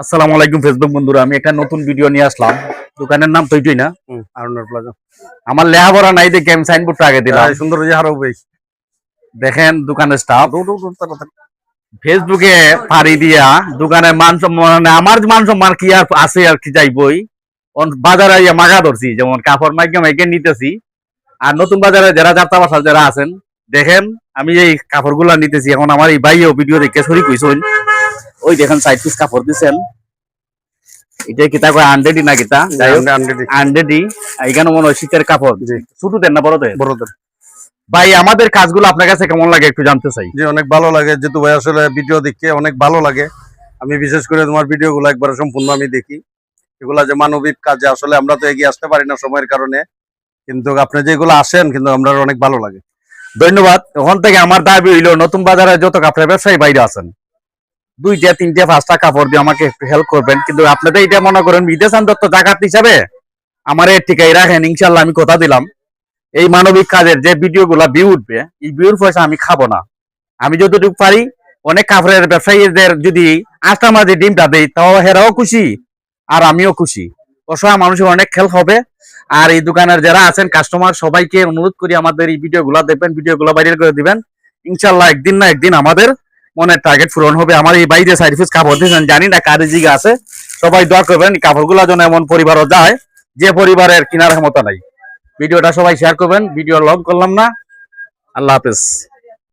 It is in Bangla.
আসসালামু আলাইকুম ফেসবুক বন্ধুরা, আমি একটা নতুন ভিডিও নিয়ে আসলাম। দোকানের নাম তোইটই না, আরুনার প্লাজা। আমার লেহাপড়া নাই দেখে আমি সাইনবোর্ডটা আগে দিলাম। সুন্দর যে হারো ভাই, দেখেন দোকানের স্টাফ ফেসবুকে পাড়ি দিয়া দোকানের মান সম্মান, মানে আমার মান সম্মান কি আর আছে আর কি যাইবই। বাজারে আইয়া মাগা ধরছি, যেমন কাপড় মাইকে মাইকে নিতেছি। আর নতুন বাজারে যারা যাত্রা বাসা যারা আছেন, দেখেন আমি এই কাপড়গুলা নিতেছি। এখন আমার এই ভাইও ভিডিও দেখে শরীর কইছেন, ওই দেখেন 60 পিস কাপড় দিচ্ছেন। এটা কিতা কয় 100 না কিতা, যাই হোক 100 এখানে মনে হয় শীতের কাপড়। ছোটদের না বড়দের? বড়দের। ভাই আমাদের কাজগুলো আপনার কাছে কেমন লাগে একটু জানতে চাই। জি অনেক ভালো লাগে, যেহেতু ভাই আসলে ভিডিও দেখে অনেক ভালো লাগে। আমি বিশেষ করে তোমার ভিডিও গুলো একবার সম্পূর্ণ আমি দেখি। এগুলা যে মানবিক কাজে আসলে আমরা তো এগিয়ে আসতে পারি না সময়ের কারণে, কিন্তু আপনি যেগুলো আসেন কিন্তু আমরা অনেক ভালো লাগে। ধন্যবাদ। ওখান থেকে আমার দাবি হইলো, নতুন বাজারে যত কাপড়ের ব্যবসায়ী বাইরে আছেন, 2টা 3টা 5টা কাপড় দিয়ে আমাকে একটু হেল্প করবেন। কিন্তু আপনাদের এটা মনে করেন বিদেশান দত্ত জাকাত হিসাবে আমার ঠিকাই রাখেন, ইনশাল্লাহ আমি কথা দিলাম। এই মানবিক কাজের যে ভিডিও গুলা ভিউ উঠবে, এই ভিউর পয়সা আমি খাবো না। আমি যতটুকু পারি, অনেক কাপড়ের ব্যবসায়ীদের যদি 8টা মাঝে ডিমটা দেই, তাও হেরাও খুশি আর আমিও খুশি। অসহায় মানুষের অনেক খেল হবে। আর এই দোকানের যারা আছেন কাস্টমার, সবাইকে অনুরোধ করি আমাদের এই ভিডিও গুলা দেখবেন, ভিডিও গুলা ভাইরাল করে দিবেন। ইনশাল্লাহ একদিন না একদিন আমাদের মনের টার্গেট পূরণ হবে। আমার এই বাইরে সার্ভিস কাপড় দিয়েছেন, জানি না কার জিগা আছে, সবাই দোয়া করবেন এই কাপড়গুলা যেন এমন পরিবারও যায় যে পরিবারের কেনার ক্ষমতা নাই। ভিডিওটা সবাই শেয়ার করবেন। ভিডিও লং করলাম না, আল্লাহ হাফেজ।